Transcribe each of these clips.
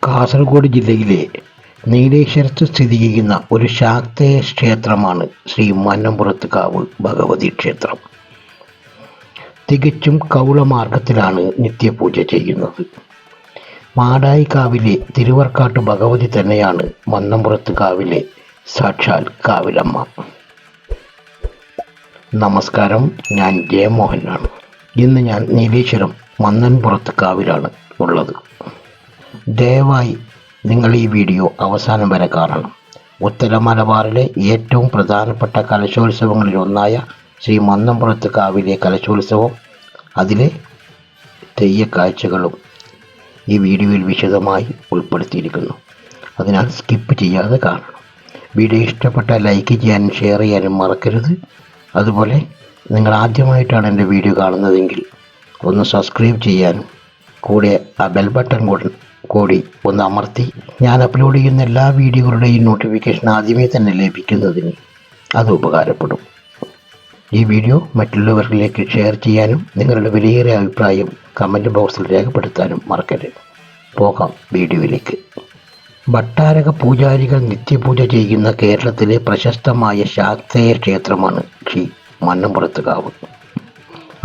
കാസർഗോഡ് ജില്ലയിലെ നീലേശ്വരത്ത് സ്ഥിതി ചെയ്യുന്ന ഒരു ശാക്തേയ ക്ഷേത്രമാണ് ശ്രീ മന്നംപുറത്തുകാവ് ഭഗവതി ക്ഷേത്രം. തികച്ചും കൗളമാർഗത്തിലാണ് നിത്യപൂജ ചെയ്യുന്നത്. മാടായിക്കാവിലെ തിരുവർക്കാട്ട് ഭഗവതി തന്നെയാണ് മന്നംപുറത്തുകാവിലെ സാക്ഷാൽ കാവിലമ്മ. നമസ്കാരം, ഞാൻ ജയമോഹനാണ്. ഇന്ന് ഞാൻ നീലേശ്വരം മന്നംപുറത്തുകാവിലാണ് ഉള്ളത്. ദയവായി നിങ്ങൾ ഈ വീഡിയോ അവസാനം വരെ കാണണം. ഉത്തര മലബാറിലെ ഏറ്റവും പ്രധാനപ്പെട്ട കലശോത്സവങ്ങളിൽ ഒന്നായ ശ്രീ മന്നംപുറത്തുകാവിലെ കലശോത്സവം, അതിലെ തെയ്യക്കാഴ്ചകളും ഈ വീഡിയോയിൽ വിശദമായി ഉൾപ്പെടുത്തിയിരിക്കുന്നു. അതിനാൽ സ്കിപ്പ് ചെയ്യാതെ കാണണം. വീഡിയോ ഇഷ്ടപ്പെട്ട ലൈക്ക് ചെയ്യാനും ഷെയർ ചെയ്യാനും മറക്കരുത്. അതുപോലെ നിങ്ങൾ ആദ്യമായിട്ടാണ് എൻ്റെ വീഡിയോ കാണുന്നതെങ്കിൽ ഒന്ന് സബ്സ്ക്രൈബ് ചെയ്യാനും കൂടെ ആ ബെൽ ബട്ടൺ കൂടി ഒന്ന് അമർത്തി ഞാൻ അപ്ലോഡ് ചെയ്യുന്ന എല്ലാ വീഡിയോകളുടെയും നോട്ടിഫിക്കേഷൻ ആദ്യമേ തന്നെ ലഭിക്കുന്നതിന് അത് ഉപകാരപ്പെടും. ഈ വീഡിയോ മറ്റുള്ളവരിലേക്ക് ഷെയർ ചെയ്യാനും നിങ്ങളുടെ വിലയേറിയ അഭിപ്രായം കമൻറ്റ് ബോക്സിൽ രേഖപ്പെടുത്താനും മറക്കരുത്. പോകാം വീഡിയോയിലേക്ക്. ഭട്ടാരക പൂജാരികൾ നിത്യപൂജ ചെയ്യുന്ന കേരളത്തിലെ പ്രശസ്തമായ ശാക്തേയ ക്ഷേത്രമാണ് ശ്രീ മന്നംപുറത്തുകാവ്.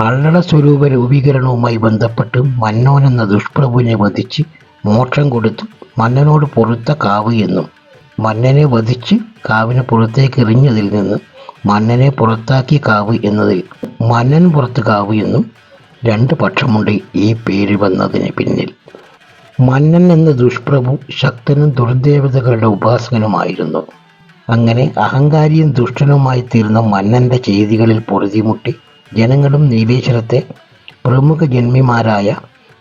അള്ളട സ്വരൂപ രൂപീകരണവുമായി ബന്ധപ്പെട്ട് മന്നോൻ എന്ന ദുഷ്പ്രഭുവിനെ വധിച്ച് മോക്ഷം കൊടുത്ത് മന്നനോട് പൊറുത്ത കാവ് എന്നും, മന്നനെ വധിച്ച് കാവിനെ പുറത്തേക്ക് എറിഞ്ഞതിൽ നിന്ന് മന്നനെ പുറത്താക്കിയ കാവ് എന്നതിൽ മന്നൻ പുറത്ത് കാവ് എന്നും രണ്ട് പക്ഷമുണ്ട് ഈ പേര് വന്നതിന് പിന്നിൽ. മന്നൻ എന്ന ദുഷ്പ്രഭു ശക്തനും ദുർദേവതകളുടെ ഉപാസകനുമായിരുന്നു. അങ്ങനെ അഹങ്കാരിയും ദുഷ്ടനുമായി തീർന്ന മന്നൻ്റെ ചെയ്തികളിൽ പൊറുതിമുട്ടി ജനങ്ങളും നീലേശ്വരത്തെ പ്രമുഖ ജന്മിമാരായ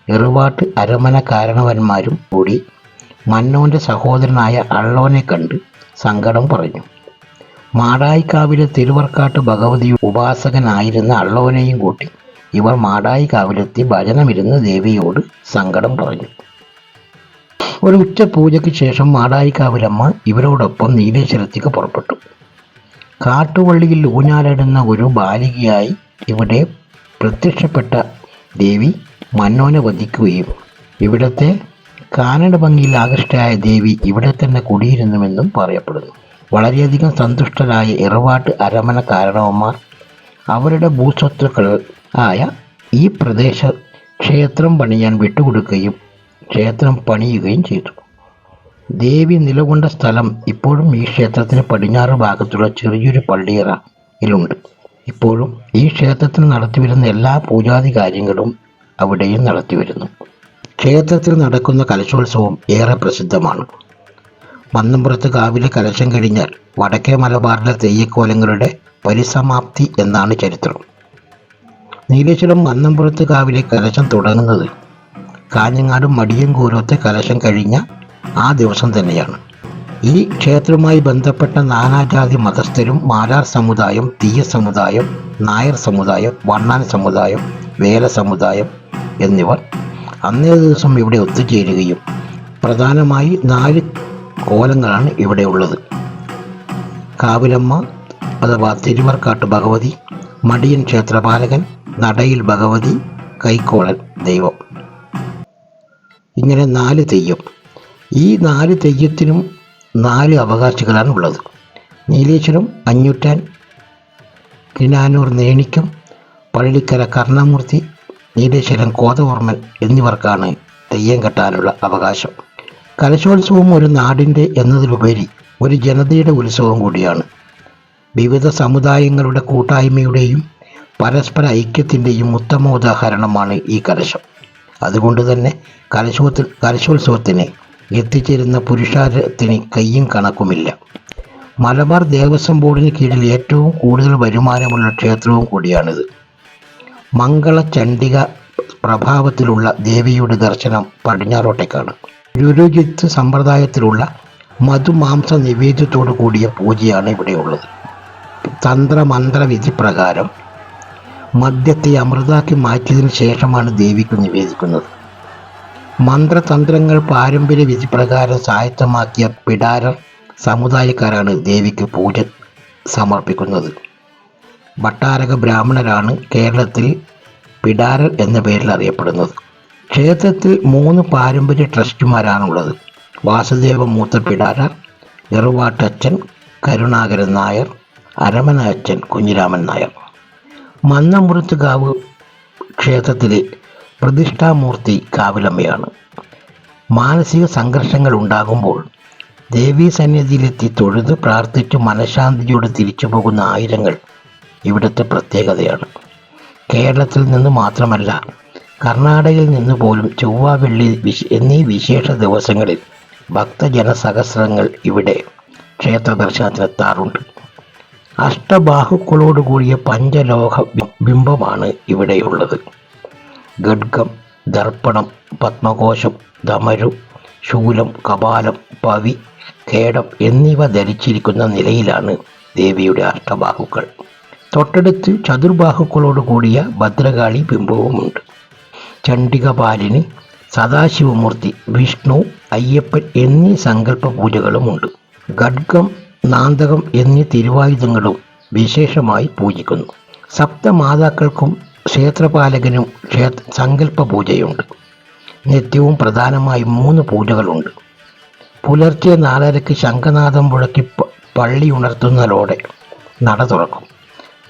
എറുവാട്ട് അരമന കാരണവന്മാരും കൂടി മന്നോൻ്റെ സഹോദരനായ അള്ളോനെ കണ്ട് സങ്കടം പറഞ്ഞു. മാടായിക്കാവിലെ തിരുവർക്കാട്ട് ഭഗവതി ഉപാസകനായിരുന്ന അള്ളോനെയും കൂട്ടി ഇവർ മാടായിക്കാവിലെത്തി ഭജനമിരുന്ന് ദേവിയോട് സങ്കടം പറഞ്ഞു. ഒരു ഉച്ച പൂജയ്ക്ക് ശേഷം മാടായിക്കാവിലമ്മ ഇവരോടൊപ്പം നീലേശ്വരത്തേക്ക് പുറപ്പെട്ടു. കാട്ടുവള്ളിയിൽ ഊഞ്ഞാലിടുന്ന ഒരു ബാലികയായി ഇവിടെ പ്രത്യക്ഷപ്പെട്ട ദേവി മന്നോനെ വധിക്കുകയും ഇവിടത്തെ കാനഡ ഭംഗിയിൽ ആകൃഷ്ടയായ ദേവി ഇവിടെ തന്നെ കുടിയിരുന്നുവെന്നും പറയപ്പെടുന്നു. വളരെയധികം സന്തുഷ്ടരായ ഇറവാട്ട് അരമന കാരണവന്മാർ അവരുടെ ഭൂസ്വത്തുക്കൾ ആയ ഈ പ്രദേശ ക്ഷേത്രം പണിയാൻ വിട്ടുകൊടുക്കുകയും ക്ഷേത്രം പണിയുകയും ചെയ്തു. ദേവി നിലകൊണ്ട സ്ഥലം ഇപ്പോഴും ഈ ക്ഷേത്രത്തിന് പടിഞ്ഞാറ് ഭാഗത്തുള്ള ചെറിയൊരു പള്ളിയറയിലുണ്ട്. ഇപ്പോഴും ഈ ക്ഷേത്രത്തിൽ നടത്തിവരുന്ന എല്ലാ പൂജാതി കാര്യങ്ങളും അവിടെയും നടത്തിവരുന്നു. ക്ഷേത്രത്തിൽ നടക്കുന്ന കലശോത്സവം ഏറെ പ്രസിദ്ധമാണ്. മന്നംപുറത്ത് കാവിലെ കലശം കഴിഞ്ഞാൽ വടക്കേ മലബാറിലെ തെയ്യക്കോലങ്ങളുടെ പരിസമാപ്തി എന്നാണ് ചരിത്രം. നീലേശ്വരം മന്നംപുറത്ത് കാവിലെ കലശം തുടങ്ങുന്നത് കാഞ്ഞങ്ങാട് മടിയൻകൂരത്തെ കലശം കഴിഞ്ഞ ആ ദിവസം തന്നെയാണ്. ഈ ക്ഷേത്രവുമായി ബന്ധപ്പെട്ട നാനാജാതി മതസ്ഥരും മാരാർ സമുദായം, തീയ സമുദായം, നായർ സമുദായം, വണ്ണാൻ സമുദായം, വേല സമുദായം എന്നിവർ അന്നേ ദിവസം ഇവിടെ ഒത്തുചേരുകയും പ്രധാനമായി 4 കോലങ്ങളാണ് ഇവിടെ ഉള്ളത്. കാവിലമ്മ അഥവാ തിരുവർക്കാട്ട് ഭഗവതി, മടിയൻ ക്ഷേത്രപാലകൻ, നടയിൽ ഭഗവതി, കൈക്കോളൻ ദൈവം, ഇങ്ങനെ 4 തെയ്യം. ഈ 4 തെയ്യത്തിനും 4 അവകാശികളാണ് ഉള്ളത്. നീലേശ്വരം അഞ്ഞൂറ്റാൻ, കിനാനൂർ നേണിക്കം, പള്ളിക്കര കർണമൂർത്തി, നീലേശ്വരം കോതവർമ്മൻ എന്നിവർക്കാണ് തെയ്യം കെട്ടാനുള്ള അവകാശം. കലശോത്സവം ഒരു നാടിൻ്റെ എന്നതിലുപരി ഒരു ജനതയുടെ ഉത്സവം കൂടിയാണ്. വിവിധ സമുദായങ്ങളുടെ കൂട്ടായ്മയുടെയും പരസ്പര ഐക്യത്തിൻ്റെയും ഉത്തമ ഉദാഹരണമാണ് ഈ കലശം. അതുകൊണ്ട് തന്നെ കലശോത്സവത്തിന് എത്തിച്ചേരുന്ന പുരുഷാരത്തിന് കയ്യും കണക്കുമില്ല. മലബാർ ദേവസ്വം ബോർഡിന് കീഴിൽ ഏറ്റവും കൂടുതൽ വരുമാനമുള്ള ക്ഷേത്രവും കൂടിയാണിത്. മംഗള ചണ്ഡിക പ്രഭാവത്തിലുള്ള ദേവിയുടെ ദർശനം പടിഞ്ഞാറോട്ടേക്കാണ്. രുരുജിത്ത് സമ്പ്രദായത്തിലുള്ള മധുമാംസ നിവേദ്യത്തോടു കൂടിയ പൂജയാണ് ഇവിടെയുള്ളത്. തന്ത്രമന്ത്ര വിധി പ്രകാരം മദ്യത്തെ അമൃതാക്കി മാറ്റിയതിനു ശേഷമാണ് ദേവിക്ക് നിവേദിക്കുന്നത്. മന്ത്രതന്ത്രങ്ങൾ പാരമ്പര്യ വിധി പ്രകാരം സായത്തമാക്കിയ പിടാരർ സമുദായക്കാരാണ് ദേവിക്ക് പൂജ സമർപ്പിക്കുന്നത്. ഭട്ടാരക ബ്രാഹ്മണരാണ് കേരളത്തിൽ പിടാരർ എന്ന പേരിൽ അറിയപ്പെടുന്നത്. ക്ഷേത്രത്തിൽ 3 പാരമ്പര്യ ട്രസ്റ്റുമാരാണുള്ളത്. വാസുദേവ മൂത്തപിടാര, എറുവാട്ടച്ചൻ കരുണാകരൻ നായർ, അരമന അച്ഛൻ കുഞ്ഞിരാമൻ നായർ. മന്നംപുരത്തുകാവ് ക്ഷേത്രത്തിലെ പ്രതിഷ്ഠാമൂർത്തി കാവിലമ്മയാണ്. മാനസിക സംഘർഷങ്ങൾ ഉണ്ടാകുമ്പോൾ ദേവീ സന്നിധിയിലെത്തി തൊഴുത് പ്രാർത്ഥിച്ച് മനഃശാന്തിയോടെ തിരിച്ചു പോകുന്ന ആയിരങ്ങൾ ഇവിടുത്തെ പ്രത്യേകതയാണ്. കേരളത്തിൽ നിന്ന് മാത്രമല്ല, കർണാടകയിൽ നിന്ന് പോലും ചൊവ്വ, വെള്ളി എന്നീ വിശേഷ ദിവസങ്ങളിൽ ഭക്തജനസഹസ്രങ്ങൾ ഇവിടെ ക്ഷേത്ര ദർശനത്തിനെത്താറുണ്ട്. അഷ്ടബാഹുക്കളോടുകൂടിയ പഞ്ചലോഹ ബിംബമാണ് ഇവിടെയുള്ളത്. ഖഡ്ഗം, ദർപ്പണം, പത്മകോശം, ധമരു, ശൂലം, കപാലം, പവി, കേടം എന്നിവ ധരിച്ചിരിക്കുന്ന നിലയിലാണ് ദേവിയുടെ അഷ്ടബാഹുക്കൾ. തൊട്ടടുത്ത് ചതുർബാഹുക്കളോടുകൂടിയ ഭദ്രകാളി ബിംബവുമുണ്ട്. ചണ്ഡികപാലിനി, സദാശിവമൂർത്തി, വിഷ്ണു, അയ്യപ്പൻ എന്നീ സങ്കല്പ പൂജകളുമുണ്ട്. ഖഡ്ഗം, നാന്തകം എന്നീ തിരുവായുധങ്ങളും വിശേഷമായി പൂജിക്കുന്നു. സപ്തമാതാക്കൾക്കും ക്ഷേത്രപാലകനും സങ്കല്പ പൂജയുണ്ട്. നിത്യവും പ്രധാനമായി 3 പൂജകളുണ്ട്. പുലർച്ചെ 4:30 ശംഖനാദം മുഴക്കി പള്ളി ഉണർത്തുന്നതോടെ നട തുറക്കും.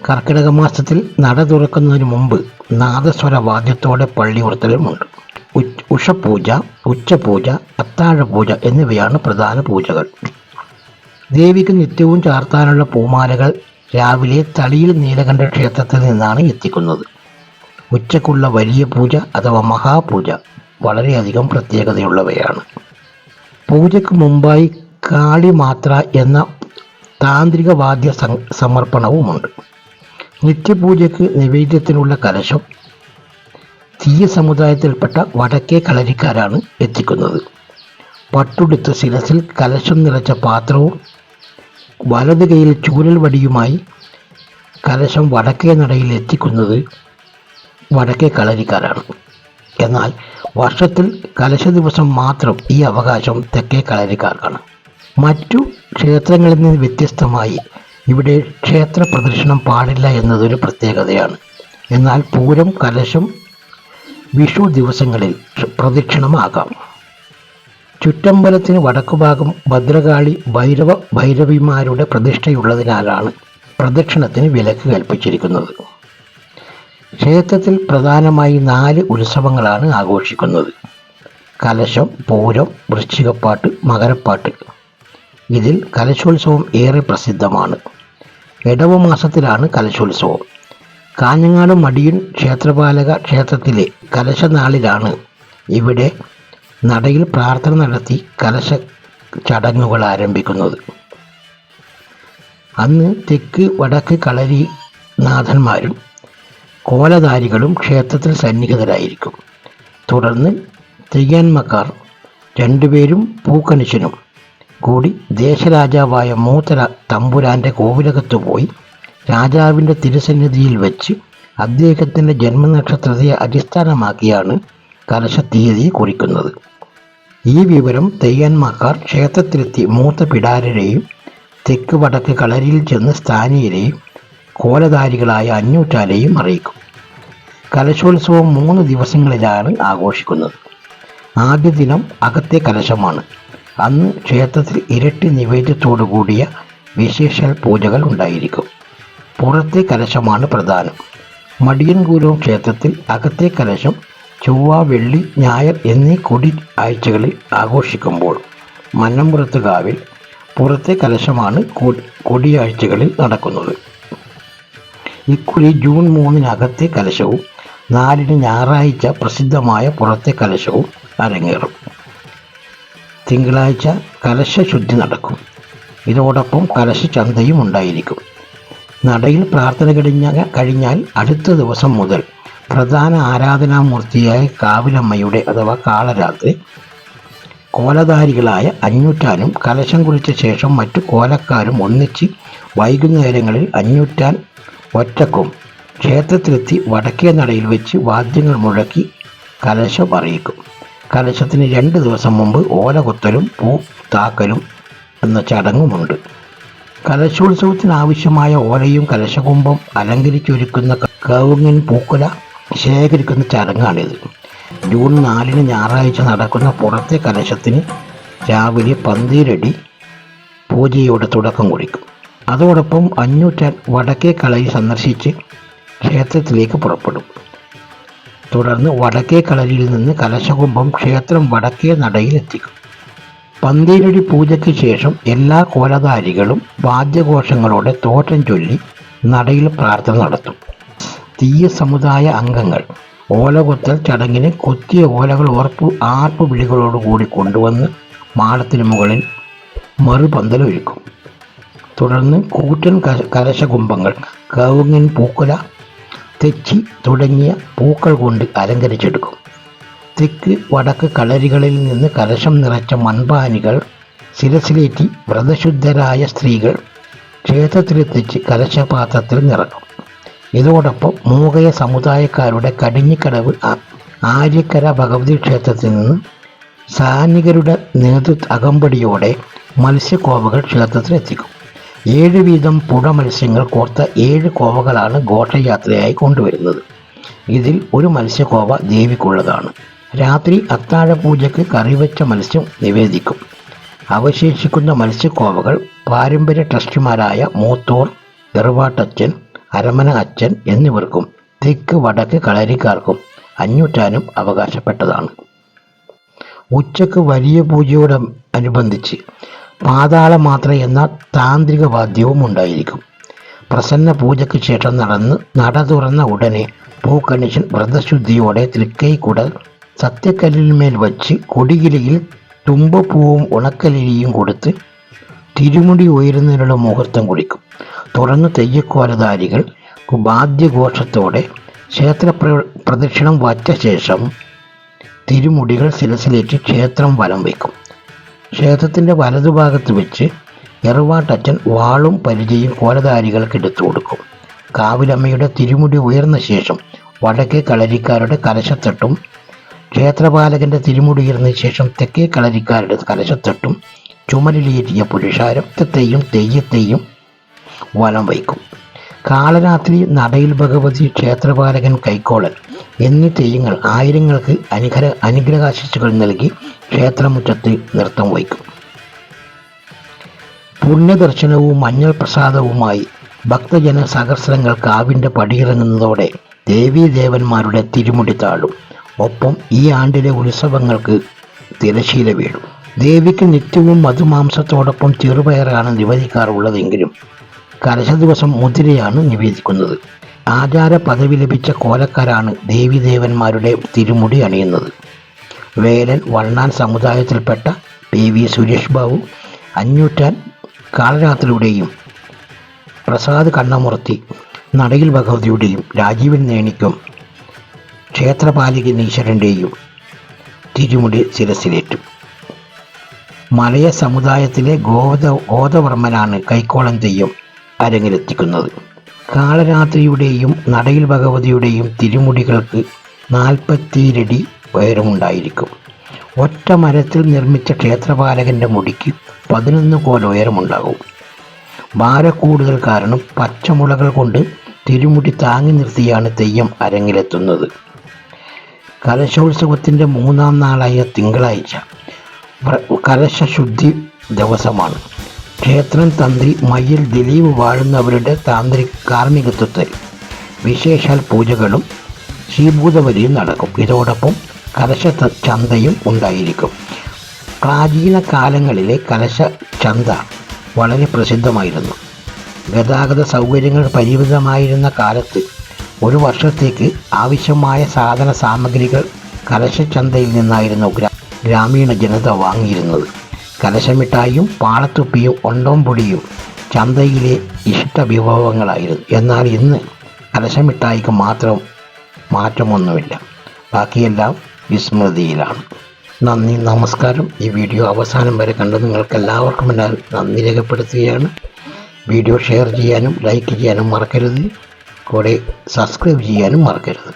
കർക്കിടക മാസത്തിൽ നട തുറക്കുന്നതിന് മുമ്പ് നാദസ്വര വാദ്യത്തോടെ പള്ളി ഉണർത്തലുമുണ്ട്. ഉഷപൂജ, ഉച്ചപൂജ, അത്താഴപൂജ എന്നിവയാണ് പ്രധാന പൂജകൾ. ദേവിക്ക് നിത്യവും ചാർത്താനുള്ള പൂമാലകൾ രാവിലെ തളിയിൽ നീലകണ്ഠ ക്ഷേത്രത്തിൽ നിന്നാണ് എത്തിക്കുന്നത്. ഉച്ചക്കുള്ള വലിയ പൂജ അഥവാ മഹാപൂജ വളരെയധികം പ്രത്യേകതയുള്ളവയാണ്. പൂജയ്ക്ക് മുമ്പായി കാളിമാത്ര എന്ന താന്ത്രിക വാദ്യ സമർപ്പണവുമുണ്ട്. നിത്യപൂജയ്ക്ക് നിവേദ്യത്തിനുള്ള കലശം തീയ സമുദായത്തിൽപ്പെട്ട വടക്കേ കളരിക്കാരാണ് എത്തിക്കുന്നത്. പട്ടുടുത്ത് ശിരസിൽ കലശം നിറച്ച പാത്രവും വലത് കൈയിൽ ചൂരൽ വടിയുമായി കലശം വടക്കേ നടയിൽ എത്തിക്കുന്നത് വടക്കേ കളരിക്കാരാണ്. എന്നാൽ വർഷത്തിൽ കലശ ദിവസം മാത്രം ഈ അവകാശം തെക്കേ കളരിക്കാർക്കാണ്. മറ്റു ക്ഷേത്രങ്ങളിൽ നിന്ന് വ്യത്യസ്തമായി ഇവിടെ ക്ഷേത്ര പ്രദക്ഷിണം പാടില്ല എന്നതൊരു പ്രത്യേകതയാണ്. എന്നാൽ പൂരം, കലശം, വിഷു ദിവസങ്ങളിൽ പ്രദക്ഷിണമാകാം. ചുറ്റമ്പലത്തിന് വടക്കുഭാഗം ഭദ്രകാളി, ഭൈരവിമാരുടെ പ്രതിഷ്ഠയുള്ളതിനാലാണ് പ്രദക്ഷിണത്തിന് വിലക്ക് കൽപ്പിച്ചിരിക്കുന്നത്. ക്ഷേത്രത്തിൽ പ്രധാനമായി 4 ഉത്സവങ്ങളാണ് ആഘോഷിക്കുന്നത്: കലശം, പൂരം, വൃശ്ചികപ്പാട്ട്, മകരപ്പാട്ട്. ഇതിൽ കലശോത്സവം ഏറെ പ്രസിദ്ധമാണ്. ഇടവ മാസത്തിലാണ് കലശോത്സവം. കാഞ്ഞങ്ങാട് മടിയൻ ക്ഷേത്രപാലക ക്ഷേത്രത്തിലെ കലശനാളിലാണ് ഇവിടെ നടയിൽ പ്രാർത്ഥന നടത്തി കലശ ചടങ്ങുകൾ ആരംഭിക്കുന്നത്. അന്ന് തെക്ക് വടക്ക് കളരിനാഥന്മാരും കോലധാരികളും ക്ഷേത്രത്തിൽ സന്നിഹിതരായിരിക്കും. തുടർന്ന് തെയ്യാൻമക്കാർ 2 പേരും പൂക്കനുശനും കൂടി ദേശരാജാവായ മൂത്ത തമ്പുരാൻ്റെ കോവിലകത്ത് പോയി രാജാവിൻ്റെ തിരുസന്നിധിയിൽ വെച്ച് അദ്ദേഹത്തിൻ്റെ ജന്മനക്ഷത്രത്തെ അടിസ്ഥാനമാക്കിയാണ് കലശ തീയതി കുറിക്കുന്നത്. ഈ വിവരം തെയ്യാൻമാക്കാർ ക്ഷേത്രത്തിലെത്തി മൂത്ത പിടാരരെയും തെക്ക് വടക്ക് കളരിയിൽ ചെന്ന് സ്ഥാനീയരെയും കോലധാരികളായ അഞ്ഞൂറ്റാരെയും അറിയിക്കും. കലശോത്സവം 3 ദിവസങ്ങളിലാണ് ആഘോഷിക്കുന്നത്. ആദ്യ ദിനം അകത്തെ കലശമാണ്. അന്ന് ക്ഷേത്രത്തിൽ ഇരട്ടി നിവേദ്യത്തോടു കൂടിയ വിശേഷാൽ പൂജകൾ ഉണ്ടായിരിക്കും. പുറത്തെ കലശമാണ് പ്രധാനം. മടിയൻകൂലം ക്ഷേത്രത്തിൽ അകത്തെ കലശം ചൊവ്വ, വെള്ളി, ഞായർ എന്നീ കൊടി ആഴ്ചകളിൽ ആഘോഷിക്കുമ്പോൾ മന്നംപുരത്തുകാവിൽ പുറത്തെ കലശമാണ് കൊടിയാഴ്ചകളിൽ നടക്കുന്നത്. ഇക്കുറി ജൂൺ 3 അകത്തെ കലശവും 4 ഞായറാഴ്ച പ്രസിദ്ധമായ പുറത്തെ കലശവും അരങ്ങേറും. തിങ്കളാഴ്ച കലശശുദ്ധി നടക്കും. ഇതോടൊപ്പം കലശ ചന്തയും ഉണ്ടായിരിക്കും. നടയിൽ പ്രാർത്ഥന കഴിഞ്ഞാൽ അടുത്ത ദിവസം മുതൽ പ്രധാന ആരാധനാമൂർത്തിയായ കാവിലമ്മയുടെ അഥവാ കാളരാത്രി കോലധാരികളായ അഞ്ഞൂറ്റാനും കലശം കുറിച്ച ശേഷം മറ്റു കോലക്കാരും ഒന്നിച്ച് വൈകുന്നേരങ്ങളിൽ അഞ്ഞൂറ്റാൻ ഒറ്റക്കും ക്ഷേത്രത്തിലെത്തി വടക്കേ നടയിൽ വെച്ച് വാദ്യങ്ങൾ മുഴക്കി കലശം അറിയിക്കും. കലശത്തിന് 2 ദിവസം മുമ്പ് ഓലകൊത്തലും പൂ താക്കലും എന്ന ചടങ്ങുമുണ്ട്. കലശോത്സവത്തിനാവശ്യമായ ഓലയും കലശകുംഭം അലങ്കരിച്ചൊരുക്കുന്ന കവുങ്ങൻ പൂക്കുല ശേഖരിക്കുന്ന ചടങ്ങാണിത്. ജൂൺ 4 ഞായറാഴ്ച നടക്കുന്ന പുറത്തെ കലശത്തിന് രാവിലെ പന്തീരടി പൂജയോടെ തുടക്കം കുറിക്കും. അതോടൊപ്പം അഞ്ഞൂറ്റാൻ വടക്കേ കളരി സന്ദർശിച്ച് ക്ഷേത്രത്തിലേക്ക് പുറപ്പെടും. തുടർന്ന് വടക്കേ കളരിയിൽ നിന്ന് കലശകുംഭം ക്ഷേത്രം വടക്കേ നടയിൽ എത്തിക്കും. പന്തീരടി പൂജയ്ക്ക് ശേഷം എല്ലാ കോലധാരികളും വാദ്യഘോഷങ്ങളോടെ തോറ്റം ചൊല്ലി നടയിൽ പ്രാർത്ഥന നടത്തും. തീയ സമുദായ അംഗങ്ങൾ ഓലകൊത്തൽ ചടങ്ങിന് കൊത്തിയ ഓലകൾ ആർപ്പ് വിളികളോടുകൂടി കൊണ്ടുവന്ന് മാടത്തിന് മുകളിൽ മറുപന്തൽ ഒരുക്കും. തുടർന്ന് കൂറ്റൻ കലശകുംഭങ്ങൾ കവുങ്ങിൻ പൂക്കുല, തെച്ചി തുടങ്ങിയ പൂക്കൾ കൊണ്ട് അലങ്കരിച്ചെടുക്കും. തെക്ക് വടക്ക് കളരികളിൽ നിന്ന് കലശം നിറച്ച മൺപാനികൾ ശിരസിലേറ്റി വ്രതശുദ്ധരായ സ്ത്രീകൾ ക്ഷേത്രത്തിലെത്തിച്ച് കലശപാത്രത്തിൽ നിറക്കും. ഇതോടൊപ്പം മൂകയ സമുദായക്കാരുടെ കടിഞ്ഞിക്കടവ് ആര്യക്കര ഭഗവതി ക്ഷേത്രത്തിൽ നിന്ന് സൈനികരുടെ അകമ്പടിയോടെ മത്സ്യക്കോവകൾ ക്ഷേത്രത്തിലെത്തിക്കും. 7 വീതം പുഴ മത്സ്യങ്ങൾ കോർത്ത 7 കോവകളാണ് ഘോഷയാത്രയായി കൊണ്ടുവരുന്നത്. ഇതിൽ ഒരു മത്സ്യക്കോവ ദേവിക്കുള്ളതാണ്. രാത്രി അത്താഴ പൂജയ്ക്ക് കറിവെച്ച മത്സ്യം നിവേദിക്കും. അവശേഷിക്കുന്ന മത്സ്യക്കോവകൾ പാരമ്പര്യ ട്രസ്റ്റിമാരായ മൂത്തോർ, എറുവാട്ടച്ചൻ, അരമന അച്ഛൻ എന്നിവർക്കും തെക്ക് വടക്ക് കളരിക്കാർക്കും അഞ്ഞൂറ്റാനും അവകാശപ്പെട്ടതാണ്. ഉച്ചക്ക് വലിയ പൂജയോടനുബന്ധിച്ച് പാതാളമാത്ര എന്ന താന്ത്രിക വാദ്യവും ഉണ്ടായിരിക്കും. പ്രസന്ന പൂജയ്ക്ക് ശേഷം നട തുറന്ന ഉടനെ പൂക്കണിശൻ വ്രതശുദ്ധിയോടെ തൃക്കൈക്കുടൽ സത്യക്കല്ലിന്മേൽ വച്ച് കൊടിയിലയിൽ തുമ്പപ്പൂവും ഉണക്കലിരിയും കൊടുത്ത് തിരുമുടി ഉയരുന്നതിനുള്ള മുഹൂർത്തം കുറിക്കും. തുടർന്ന് തെയ്യക്കോലധാരികൾ വാദ്യഘോഷത്തോടെ ക്ഷേത്ര പ്രദക്ഷിണം വച്ച ശേഷം തിരുമുടികൾ ശിരസിലേറ്റ് ക്ഷേത്രം വലം വയ്ക്കും. ക്ഷേത്രത്തിൻ്റെ വലതുഭാഗത്ത് വെച്ച് എറുവാട്ടച്ചൻ വാളും പരിചയും കോലധാരികൾക്ക് എടുത്തു കൊടുക്കും. കാവിലമ്മയുടെ തിരുമുടി ഉയർന്ന ശേഷം വടക്കേ കളരിക്കാരുടെ കലശത്തട്ടും ക്ഷേത്രപാലകന്റെ തിരുമുടി ഉയർന്ന ശേഷം തെക്കേ കളരിക്കാരുടെ കലശത്തട്ടും ചുമലിലേറ്റിയ പുരുഷാരത്തെയും തെയ്യത്തെയും വലം വയ്ക്കും. കാളരാത്രി, നടയിൽ ഭഗവതി, ക്ഷേത്രപാലകൻ കൈക്കോളൻ എന്നീ തെയ്യങ്ങൾ ആയിരങ്ങൾക്ക് അനുഗ്രഹാശിസുകൾ നൽകി ക്ഷേത്രമുറ്റത്ത് നൃത്തം വയ്ക്കും. പുണ്യദർശനവും മഞ്ഞൾ പ്രസാദവുമായി ഭക്തജന സഹസ്രങ്ങൾ കാവിൻ്റെ പടിയിറങ്ങുന്നതോടെ ദേവീദേവന്മാരുടെ തിരുമുടി താഴും. ഒപ്പം ഈ ആണ്ടിലെ ഉത്സവങ്ങൾക്ക് തിരശീല വീഴും. ദേവിക്ക് നിത്യവും മധുമാംസത്തോടൊപ്പം ചെറുപയറാണ് നിവേദിക്കാറുള്ളതെങ്കിലും കലശ ദിവസം മുതിരയാണ് നിവേദിക്കുന്നത്. ആചാര പദവി ലഭിച്ച കോലക്കാരാണ് ദേവീദേവന്മാരുടെ തിരുമുടി അണിയുന്നത്. വേലൻ വണ്ണാൻ സമുദായത്തിൽപ്പെട്ട PV സുരേഷ് ബാബു അഞ്ഞൂറ്റാൻ കാളരാത്രിയുടെയും പ്രസാദ് കണ്ണമുറത്തി നടയിൽ ഭഗവതിയുടെയും രാജീവൻ നേണിക്കും ക്ഷേത്രപാലികൻ ഈശ്വരൻ്റെയും തിരുമുടി ശിരസിലേറ്റും. മലയ സമുദായത്തിലെ ഗോദവർമ്മനാണ് കൈക്കോളൻ തെയ്യം അരങ്ങിലെത്തിക്കുന്നത്. കാളരാത്രിയുടെയും നടയിൽ ഭഗവതിയുടെയും തിരുമുടികൾക്ക് 40 അടി ഉയരമുണ്ടായിരിക്കും. ഒറ്റ മരത്തിൽ നിർമ്മിച്ച ക്ഷേത്രപാലകന്റെ മുടിക്ക് 11 കോൽ ഉയരമുണ്ടാകും. ഭാരക്കൂടുതൽ കാരണം പച്ചമുളകൾ കൊണ്ട് തിരുമുടി താങ്ങി നിർത്തിയാണ് തെയ്യം അരങ്ങിലെത്തുന്നത്. കലശോത്സവത്തിൻ്റെ 3-ാം നാളായ തിങ്കളാഴ്ച കലശശുദ്ധി ദിവസമാണ്. ക്ഷേത്രം തന്ത്രി മയ്യിൽ ദിലീപ് വാഴുന്നവരുടെ കാർമ്മികത്വത്തിൽ വിശേഷാൽ പൂജകളും ശ്രീഭൂതബലിയും നടക്കും. ഇതോടൊപ്പം കലശ ചന്തയും ഉണ്ടായിരിക്കും. പ്രാചീന കാലങ്ങളിലെ കലശ ചന്ത വളരെ പ്രസിദ്ധമായിരുന്നു. ഗതാഗത സൗകര്യങ്ങൾ പരിമിതമായിരുന്ന കാലത്ത് ഒരു വർഷത്തേക്ക് ആവശ്യമായ സാധന സാമഗ്രികൾ കലശച്ചന്തയിൽ നിന്നായിരുന്നു ഗ്രാമീണ ജനത വാങ്ങിയിരുന്നത്. കലശമിഠായിയും പാളത്തുപ്പിയും ഒണ്ടോംപൊടിയും ചന്തയിലെ ഇഷ്ട വിഭവങ്ങളായിരുന്നു. എന്നാൽ ഇന്ന് കലശമിഠായിക്ക് മാത്രം മാറ്റമൊന്നുമില്ല, ബാക്കിയെല്ലാം വിസ്മൃതിയിലാണ്. നന്ദി, നമസ്കാരം. ഈ വീഡിയോ അവസാനം വരെ കണ്ട് നിങ്ങൾക്കെല്ലാവർക്കും എന്നാൽ നന്ദി രേഖപ്പെടുത്തുകയാണ്. വീഡിയോ ഷെയർ ചെയ്യാനും ലൈക്ക് ചെയ്യാനും മറക്കരുത്. കൂടെ സബ്സ്ക്രൈബ് ചെയ്യാനും മറക്കരുത്.